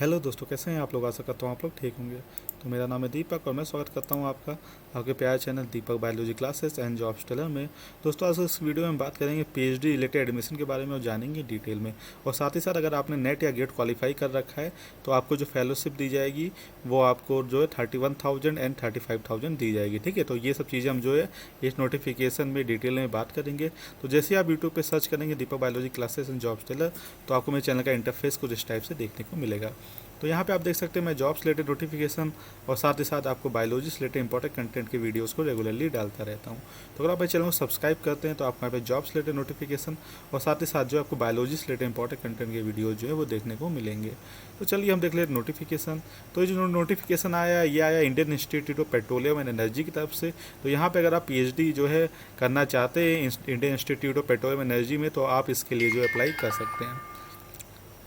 Hello दोस्तों, कैसे हैं आप लोग। आशा करता हूँ आप लोग ठीक होंगे। तो मेरा नाम है दीपक और मैं स्वागत करता हूँ आपका आपके प्यारे channel Deepak biology classes and jobs teller में। दोस्तों, आज इस वीडियो में हम बात करेंगे पीएचडी रिलेटेड एडमिशन के बारे में और जानेंगे डिटेल में। और साथ ही साथ अगर आपने नेट या गेट क्वालिफाई कर रखा है तो आपको जो फेलोशिप दी जाएगी वो आपको जो है 31,000 एंड 35,000 दी जाएगी। ठीक है, तो ये सब चीज़ें हम जो है इस नोटिफिकेशन में डिटेल में बात करेंगे। तो जैसे आप यूट्यूब पर सर्च करेंगे Deepak biology classes and jobs tailor, तो आपको मेरे चैनल का इंटरफेस कुछ इस टाइप से देखने को मिलेगा। तो यहाँ पे आप देख सकते हैं मैं जॉब्स रिलेटेड नोटिफिकेशन और साथ ही साथ आपको बायोलॉजी से रिलेटेड इंपॉर्टेंट कंटेंट के वीडियोस को रेगुलरली डालता रहता हूँ। तो अगर आप मेरे चैनल को सब्सक्राइब करते हैं तो आपको यहाँ पे जॉब्स रिलेटेड नोटिफिकेशन और साथ ही साथ जो आपको बायोलॉजी से रिलेटेड इंपॉर्टेंट कंटेंट के वीडियो जो है वो देखने को मिलेंगे। तो चलिए हम देख लेते नोटिफिकेशन। तो ये जो नोटिफिकेशन आया ये आया Indian institute of petroleum and energy की तरफ से। तो यहाँ पे अगर आप पीएचडी जो है करना चाहते हैं Indian institute of petroleum energy में, तो आप इसके लिए जो अप्लाई कर सकते हैं।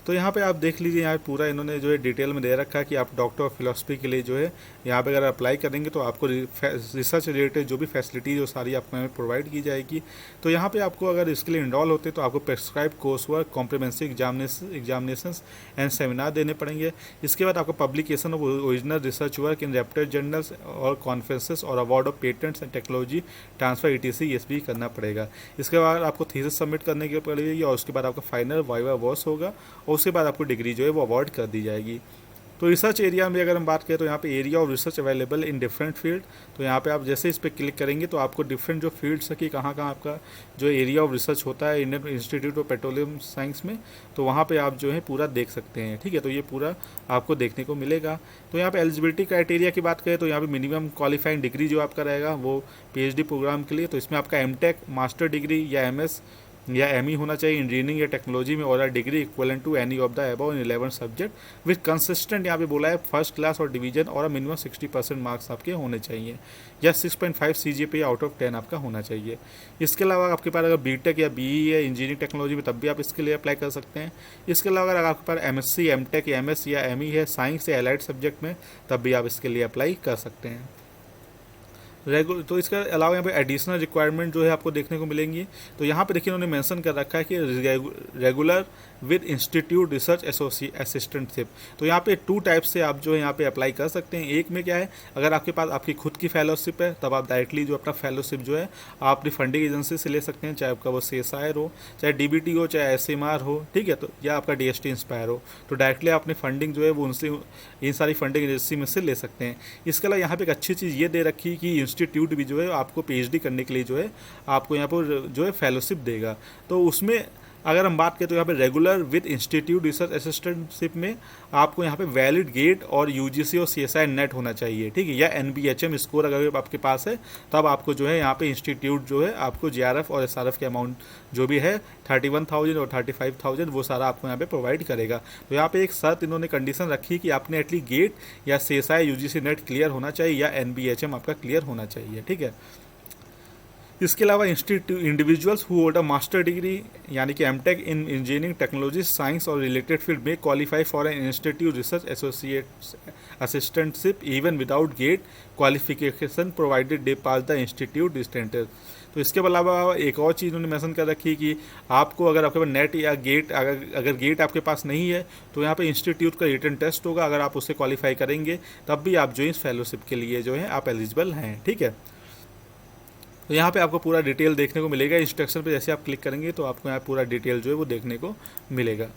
तो यहाँ पे आप देख लीजिए, यहाँ पूरा इन्होंने जो है डिटेल में दे रखा है कि आप डॉक्टर ऑफ फिलोसफी के लिए जो है यहाँ पे अगर अप्लाई करेंगे तो आपको रिसर्च रिलेटेड जो भी फैसिलिटी जो सारी आपको यहाँ प्रोवाइड की जाएगी। तो यहाँ पे आपको अगर इसके लिए इनरोल होते तो आपको prescribe course work, comprehensive examinations and seminar देने पड़ेंगे। इसके बाद आपको publication of original research work in reputed journals और कॉन्फ्रेंसेस और award of patents and technology transfer ETC ये भी करना पड़ेगा। इसके बाद आपको थीसिस सबमिट करने की पड़ेगी और उसके बाद आपका फाइनल वाइवा वॉस होगा और उसके बाद आपको डिग्री जो है वो अवार्ड कर दी जाएगी। तो रिसर्च एरिया में अगर हम बात करें तो यहाँ पे area of research available in different field. तो यहाँ पे आप जैसे इस पर क्लिक करेंगे तो आपको डिफरेंट जो फील्ड्स है कि कहाँ कहाँ आपका जो एरिया ऑफ रिसर्च होता है Indian institute of petroleum science में, तो वहाँ पे आप जो है पूरा देख सकते हैं। ठीक है, तो ये पूरा आपको देखने को मिलेगा। तो यहाँ पे एलिजिबिलिटी क्राइटेरिया की बात करें तो यहाँ पे मिनिमम क्वालिफाइंग डिग्री जो आपका रहेगा वो PhD प्रोग्राम के लिए, तो इसमें आपका MTech मास्टर डिग्री या MS या ME होना चाहिए इंजीनियरिंग या टेक्नोलॉजी में, और degree equivalent to any of the above in 11 subject with consistent यहाँ पे बोला है फर्स्ट क्लास और डिवीजन, और मिनिमम 60% मार्क्स आपके होने चाहिए या 6.5 CGPA आउट ऑफ 10 आपका होना चाहिए। इसके अलावा आपके पास अगर BTech या BE है इंजीनियरिंग टेक्नोलॉजी में तब भी आप इसके लिए अप्लाई कर सकते हैं। इसके अलावा अगर आपके पास MSc MTech या MS या ME है साइंस या एलाइड सब्जेक्ट में तब भी आप इसके लिए अप्लाई कर सकते हैं। तो इसके अलावा यहाँ पे एडिशनल रिक्वायरमेंट जो है आपको देखने को मिलेंगी। तो यहाँ पे देखिए उन्होंने मेंशन कर रखा है कि regular with institute research assistantship. तो यहाँ पे 2 टाइप से आप जो है यहाँ पे अप्लाई कर सकते हैं। एक में क्या है, अगर आपके पास आपकी खुद की फेलोशिप है तब आप डायरेक्टली जो अपना फेलोशिप जो है आप अपनी फंडिंग एजेंसी से ले सकते हैं, चाहे आपका वो CSIR हो, चाहे DBT हो, चाहे SMR हो। ठीक है, तो या आपका DST इंस्पायर हो, तो डायरेक्टली आप अपनी फंडिंग जो है वो उनसे इन सारी फंडिंग एजेंसी में से ले सकते हैं। इसके अलावा यहाँ पे एक अच्छी चीज़ ये दे रखी है कि इंस्टीट्यूट भी जो है आपको PhD करने के लिए जो है आपको यहाँ पर जो है फेलोशिप देगा। तो उसमें अगर हम बात करें तो यहाँ पे regular with institute research assistantship में आपको यहाँ पे वैलिड गेट और UGC और CSI नेट होना चाहिए। ठीक है, या NBHM स्कोर अगर आपके पास है तब आपको जो है यहाँ पे इंस्टीट्यूट जो है आपको JRF और SRF के अमाउंट जो भी है 31,000 और 35,000 वो सारा आपको यहाँ पे प्रोवाइड करेगा। तो यहाँ पे एक शर्त इन्होंने कंडीशन रखी कि आपने एटलीस्ट गेट या CSI UGC नेट क्लियर होना चाहिए या NBHM आपका क्लियर होना चाहिए। ठीक है, इसके अलावा individuals who hold a master degree यानी कि MTech in engineering technology science और रिलेटेड फील्ड में qualify for an institute research associate assistantship even without GATE qualification provided they pass the institute standard. तो इसके अलावा एक और चीज़ उन्होंने मेंशन कर रखी है कि आपको अगर आपके पास नेट या गेट अगर गेट आपके पास नहीं है तो यहाँ पे इंस्टीट्यूट का रिटन टेस्ट होगा, अगर आप उससे क्वालिफाई करेंगे तब भी आप जो इस फेलोशिप के लिए जो है आप एलिजिबल हैं। ठीक है, तो यहाँ पे आपको पूरा डिटेल देखने को मिलेगा। इंस्ट्रक्शन पे जैसे आप क्लिक करेंगे तो आपको यहाँ पूरा डिटेल जो है वो देखने को मिलेगा।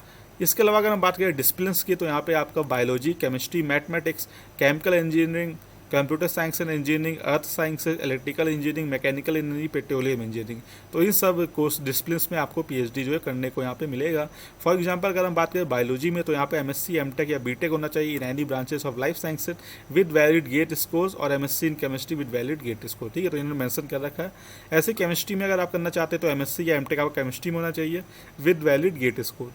इसके अलावा अगर हम बात करें डिसिप्लिन्स की तो यहाँ पे आपका biology, chemistry, mathematics, chemical engineering, computer science and engineering, earth sciences, electrical engineering, mechanical engineering, petroleum engineering, तो इन सब कोर्स डिसिप्लिन्स में आपको PhD जो है करने को यहाँ पे मिलेगा। फॉर एग्जांपल अगर हम बात करें बायोलॉजी में तो यहाँ पे MSc MTech या BTech होना चाहिए in any branches of life sciences with valid GATE scores और MSc in chemistry with valid GATE score. ठीक है, तो इन्होंने मेंशन कर रखा है। ऐसे केमिस्ट्री में अगर आप करना चाहते हैं तो MSc या MTech आपका केमिस्ट्री में होना चाहिए विद वैलिड गेट स्कोर।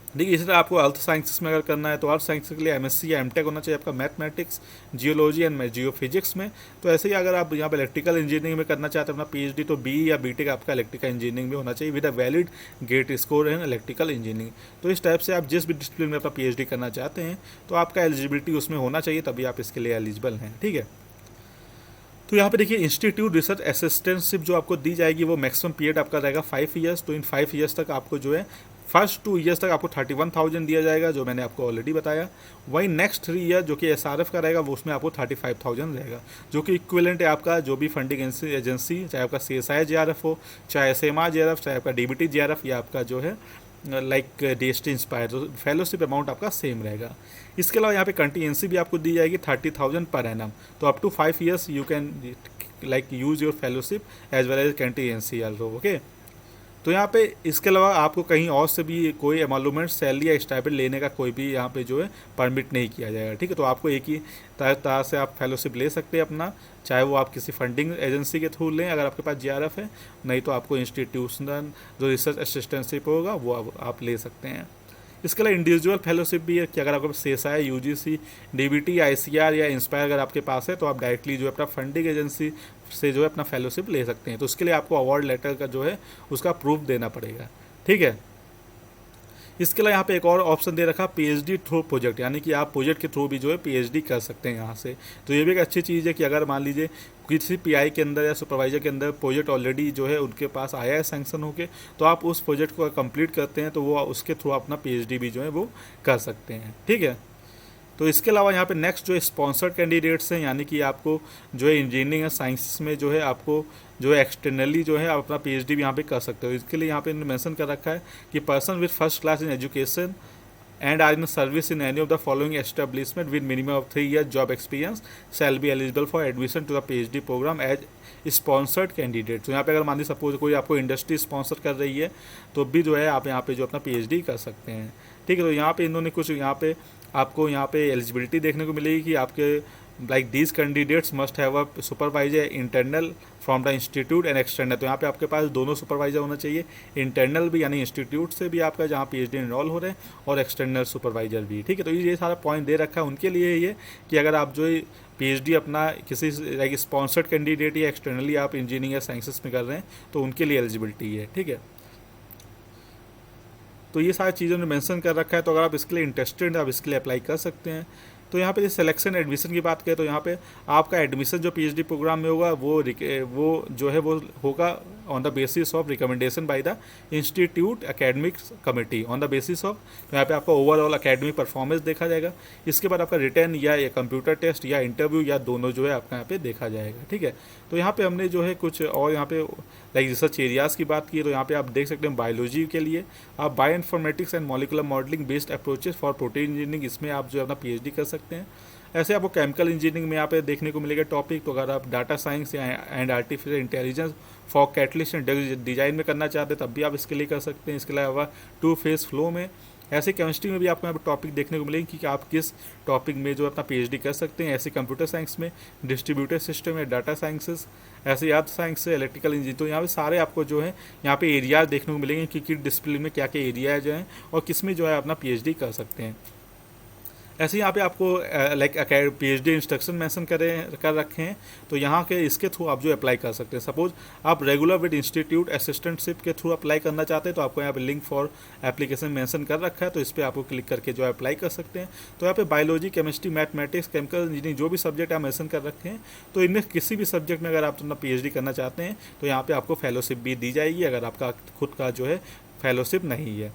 देखिए इसी तरह आपको अर्थ साइंसेस में अगर करना है तो अर्थ साइंस के लिए MSc या MTech होना चाहिए आपका मैथमेटिक्स, जियोलॉजी एंड जियोफिजिक्स में। तो ऐसे ही अगर आप यहाँ पर इलेक्ट्रिकल इंजीनियरिंग में करना चाहते हैं अपना PhD तो BE या BTech आपका इलेक्ट्रिकल इंजीनियरिंग में होना चाहिए with a valid GATE score in electrical engineering. तो इस टाइप से आप जिस भी डिसिप्लिन में अपना PhD करना चाहते हैं तो आपका एलिजिबिलिटी उसमें होना चाहिए, तभी आप इसके लिए एलिजिबल हैं। ठीक है, तो यहाँ पे देखिए इंस्टीट्यूट रिसर्च असिस्टेंटशिप जो आपको दी जाएगी वो मैक्सिमम पीरियड आपका रहेगा 5 ईयर्स। तो इन 5 ईयर्स तक आपको जो है फर्स्ट 2 ईयर्स तक आपको 31,000 दिया जाएगा, जो मैंने आपको ऑलरेडी बताया। वहीं नेक्स्ट 3 ईयर जो कि SRF का रहेगा, वो उसमें आपको 35,000 रहेगा, जो कि इक्विवेलेंट है आपका जो भी फंडिंग एजेंसी, चाहे आपका CSI JRF हो, चाहे SMR JRF, चाहे आपका DBT JRF, या आपका जो है लाइक DST इंस्पायर, तो फेलोशिप अमाउंट आपका सेम रहेगा। इसके अलावा यहाँ पे कंटीजेंसी भी आपको दी जाएगी 30,000 पर एनम, तो up to 5 years you can like use your fellowship as well as contingency also, okay. तो यहाँ पे इसके अलावा आपको कहीं और से भी कोई एमोलूमेंट, सैलरी या स्टाइपेंड लेने का कोई भी यहाँ पे जो है परमिट नहीं किया जाएगा, ठीक है। तो आपको एक ही तरह से आप फेलोशिप ले सकते हैं अपना, चाहे वो आप किसी फंडिंग एजेंसी के थ्रू लें अगर आपके पास JRF है, नहीं तो आपको इंस्टीट्यूशनल जो रिसर्च असिस्टेंटशिप होगा वो आप ले सकते हैं। इसके अलावा इंडिविजुअल फेलोशिप भी है कि अगर आपके पास CSI, UGC, DBT, ICR या इंस्पायर अगर आपके पास है, तो आप डायरेक्टली जो है अपना फंडिंग एजेंसी से जो है अपना फेलोशिप ले सकते हैं। तो उसके लिए आपको अवार्ड लेटर का जो है उसका प्रूफ देना पड़ेगा, ठीक है। इसके अलावा यहाँ पे एक और ऑप्शन दे रखा PhD थ्रू प्रोजेक्ट, यानी कि आप प्रोजेक्ट के थ्रू भी जो है PhD कर सकते हैं यहाँ से। तो ये भी एक अच्छी चीज़ है कि अगर मान लीजिए किसी PI के अंदर या सुपरवाइजर के अंदर प्रोजेक्ट ऑलरेडी जो है उनके पास आया है सैंक्शन होके, तो आप उस प्रोजेक्ट को कंप्लीट करते हैं तो वो उसके थ्रू अपना PhD भी जो है वो कर सकते हैं, ठीक है। तो इसके अलावा यहाँ पे नेक्स्ट जो स्पॉन्सर्ड कैंडिडेट्स हैं, यानी कि आपको जो है इंजीनियरिंग या साइंस में जो है आपको जो है एक्सटर्नली जो है आप अपना PhD भी यहाँ पे कर सकते हो। इसके लिए यहाँ पे मेंशन कर रखा है कि person with first class in education and are in service in any of the following establishment with minimum of 3 years job experience shall be eligible for admission to the PhD program as sponsored candidate. तो यहाँ पे अगर मान लीजिए suppose कोई आपको industry sponsor कर रही है, तो भी जो है आप यहाँ पे जो अपना PhD कर सकते हैं, ठीक है। तो यहाँ पे इन्होंने कुछ यहाँ पे आपको यहाँ पे एलिजिबिलिटी देखने को मिलेगी कि आपके like these candidates must have a supervisor internal from the institute and external. तो यहाँ पे आपके पास दोनों सुपरवाइजर होना चाहिए, इंटरनल भी यानी इंस्टीट्यूट से भी आपका जहाँ PhD इनरोल हो रहे हैं, और एक्सटर्नल सुपरवाइजर भी, ठीक है। तो ये सारा पॉइंट दे रखा है उनके लिए ये कि अगर आप जो PhD अपना किसी लाइक स्पॉन्सर्ड कैंडिडेट या एक्सटर्नली आप इंजीनियरिंग या साइंसेस में कर रहे हैं, तो उनके लिए एलिजिबिलिटी है, ठीक है। तो ये सारी चीज़ों ने मेंशन कर रखा है, तो अगर आप इसके लिए इंटरेस्टेड हैं आप इसके लिए अप्लाई कर सकते हैं। तो यहाँ पे सिलेक्शन एडमिशन की बात करें तो यहाँ पे आपका एडमिशन जो PhD प्रोग्राम में होगा वो जो है वो होगा on the basis of recommendation by the institute academic committee on the basis of. तो यहाँ पे आपका ओवरऑल एकेडमिक परफॉर्मेंस देखा जाएगा, इसके बाद आपका रिटर्न या कंप्यूटर टेस्ट या इंटरव्यू या दोनों जो है आपका यहाँ पे देखा जाएगा, ठीक है। तो यहाँ पे हमने जो है कुछ और यहाँ पे लाइक रिसर्च एरियाज़ की बात की, तो यहाँ पे आप देख सकते हैं बायोलॉजी के लिए आप bio informatics and molecular modelling based approaches for protein engineering, इसमें आप जो है अपना PhD कर सकते हैं। ऐसे आपको केमिकल इंजीनियरिंग में यहाँ पे देखने को मिलेगा टॉपिक, तो अगर आप data science and artificial intelligence for catalyst and design में करना चाहते हैं तब भी आप इसके लिए कर सकते हैं। इसके अलावा 2 फेज फ्लो में, ऐसे केमिस्ट्री में भी आपको यहाँ पर टॉपिक देखने को मिलेंगे कि आप किस टॉपिक में जो अपना PhD कर सकते हैं। ऐसे कंप्यूटर साइंस में डिस्ट्रीब्यूटेड सिस्टम या डाटा साइंसेस, ऐसे याद साइंस से इलेक्ट्रिकल इंजीनियरिंग। तो यहाँ पे सारे आपको जो है यहाँ पे एरियाज देखने को मिलेंगे कि किस डिसिप्लिन में क्या क्या एरियाज हैं और किस में जो है अपना PhD कर सकते हैं। ऐसे यहाँ पे आपको लाइक PhD इंस्ट्रक्शन मेंशन कर रखे हैं, तो यहाँ के इसके थ्रू आप जो अप्लाई कर सकते हैं। सपोज आप रेगुलर विद इंस्टीट्यूट असिस्टेंटशिप के थ्रू अप्लाई करना चाहते हैं, तो आपको यहाँ पे लिंक फॉर एप्लीकेशन मेंशन कर रखा है, तो इस पर आपको क्लिक करके जो है अप्लाई कर सकते हैं। तो यहाँ पे biology, chemistry, mathematics, chemical engineering जो भी सब्जेक्ट आप मेंशन कर रखे हैं, तो इनमें किसी भी सब्जेक्ट में अगर आप अपना PhD करना चाहते हैं तो यहाँ पर आपको फेलोशिप भी दी जाएगी अगर आपका खुद का जो है फेलोशिप नहीं है।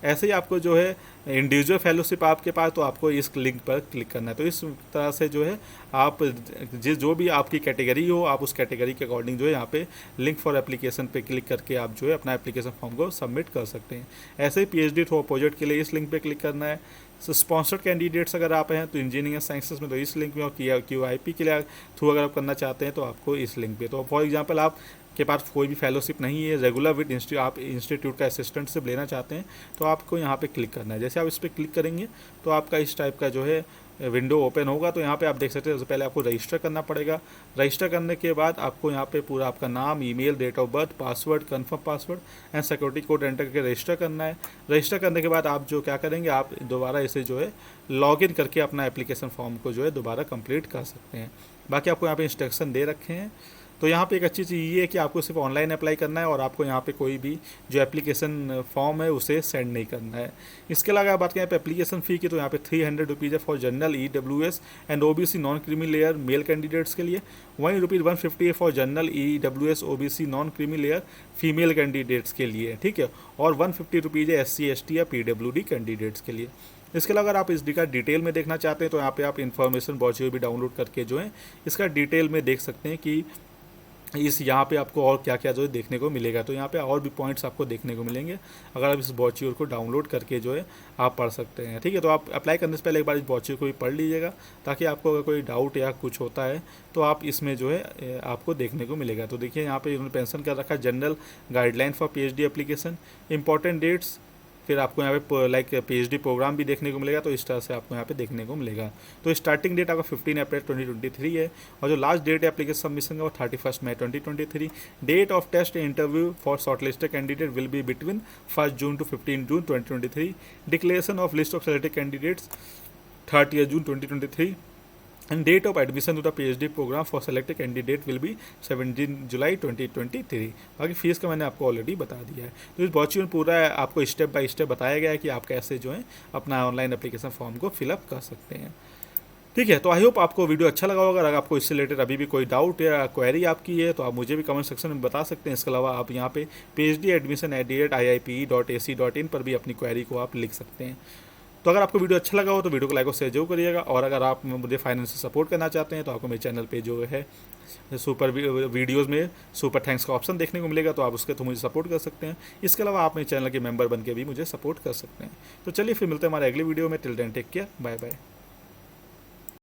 ऐसे ही आपको जो है इंडिविजुअल फेलोशिप आपके पास, तो आपको इस लिंक पर क्लिक करना है। तो इस तरह से जो है आप जो भी आपकी कैटेगरी हो, आप उस कैटेगरी के अकॉर्डिंग जो है यहाँ पे लिंक फॉर एप्लीकेशन पे क्लिक करके आप जो है अपना एप्लीकेशन फॉर्म को सबमिट कर सकते हैं। ऐसे ही PhD थ्रू प्रोजेक्ट के लिए इस लिंक पे क्लिक करना है। स्पॉन्सर्ड कैंडिडेट्स अगर आप हैं तो इंजीनियरिंग साइंसेस में तो इस लिंक में, और QIP के लिए थ्रू अगर आप करना चाहते हैं तो आपको इस लिंक पे। तो फॉर एग्जांपल आप के पास कोई भी फेलोशिप नहीं है, रेगुलर विद आप इंस्टीट्यूट का असिस्टेंटशिप लेना चाहते हैं, तो आपको यहाँ पे क्लिक करना है। जैसे आप इस पर क्लिक करेंगे तो आपका इस टाइप का जो है विंडो ओपन होगा। तो यहाँ पे आप देख सकते हैं सबसे पहले आपको रजिस्टर करना पड़ेगा। रजिस्टर करने के बाद आपको यहाँ पे पूरा आपका नाम, email, date of birth, password, confirm password and security code enter करके रजिस्टर करना है। रजिस्टर करने के बाद आप जो क्या करेंगे, आप दोबारा इसे जो है लॉगिन करके अपना एप्लीकेशन फॉर्म को जो है दोबारा कंप्लीट कर सकते हैं। बाकी आपको यहाँ पे इंस्ट्रक्शन दे रखे हैं। तो यहाँ पे एक अच्छी चीज़ ये है कि आपको सिर्फ ऑनलाइन अप्लाई करना है और आपको यहाँ पे कोई भी जो एप्लीकेशन फॉर्म है उसे सेंड नहीं करना है। इसके अलावा बात करें एप्लीकेशन फ़ी की, तो यहाँ पे 300 रुपीज़ है for general EWS and OBC non creamy layer male candidates के लिए, वहीं ₹150 है for general EWS OBC non creamy layer female candidates के लिए, ठीक है, और 150 रुपीज़ है SC ST या PWD कैंडिडेट्स के लिए। इसके अलावा अगर आप इसका डिटेल में देखना चाहते हैं तो यहाँ पे आप इन्फॉर्मेशन ब्रोशर भी डाउनलोड करके जो है इसका डिटेल में देख सकते हैं कि इस यहाँ पे आपको और क्या क्या जो है देखने को मिलेगा। तो यहाँ पे और भी पॉइंट्स आपको देखने को मिलेंगे अगर आप इस ब्रोशर को डाउनलोड करके जो है आप पढ़ सकते हैं, ठीक है। तो आप अप्लाई करने से पहले एक बार इस ब्रोशर को भी पढ़ लीजिएगा ताकि आपको अगर कोई डाउट या कुछ होता है तो आप इसमें जो है आपको देखने को मिलेगा। तो देखिए यहाँ पे उन्होंने पेंशन कर रखा है general guideline for PhD application, important dates, फिर आपको यहाँ पे लाइक PhD प्रोग्राम भी देखने को मिलेगा। तो इस तरह से आपको यहाँ पे देखने को मिलेगा। तो स्टार्टिंग डेट आपका 15 अप्रैल 2023 है और जो लास्ट डेट है एप्लीकेशन सबमिशन का वो 31 मई 2023। Date of test interview for shortlisted candidate will be between 1 June to 15 June 2023। Declaration of list of selected candidates 30 June 2023 and date of admission to the PhD program for selected candidate will be 17 जुलाई 2023। बाकी fees का मैंने आपको already बता दिया है। तो इस brochure में पूरा आपको स्टेप बाय स्टेप बताया गया है कि आप कैसे जो है अपना ऑनलाइन एप्लीकेशन फॉर्म को फिलअप कर सकते हैं, ठीक है। तो आई होप आपको वीडियो अच्छा लगा होगा। अगर आपको इससे रिलेटेड अभी भी कोई डाउट या क्वेरी आपकी है तो आप मुझे भी कमेंट सेक्शन में बता सकते हैं। इसके अलावा आप यहाँ पे phd@iipe.ac.in पर भी अपनी क्वेरी को आप लिख सकते हैं। तो अगर आपको वीडियो अच्छा लगा हो तो वीडियो को लाइक और शेयर जरूर करिएगा, और अगर आप मुझे फाइनेंशियल सपोर्ट करना चाहते हैं तो आपको मेरे चैनल पे जो है सुपर वीडियोज़ में सुपर थैंक्स का ऑप्शन देखने को मिलेगा, तो आप उसके तो मुझे सपोर्ट कर सकते हैं। इसके अलावा आप मेरे चैनल के मेंबर बन के भी मुझे सपोर्ट कर सकते हैं। तो चलिए फिर मिलते हैं हमारे अगली वीडियो में। Till then take care, bye bye.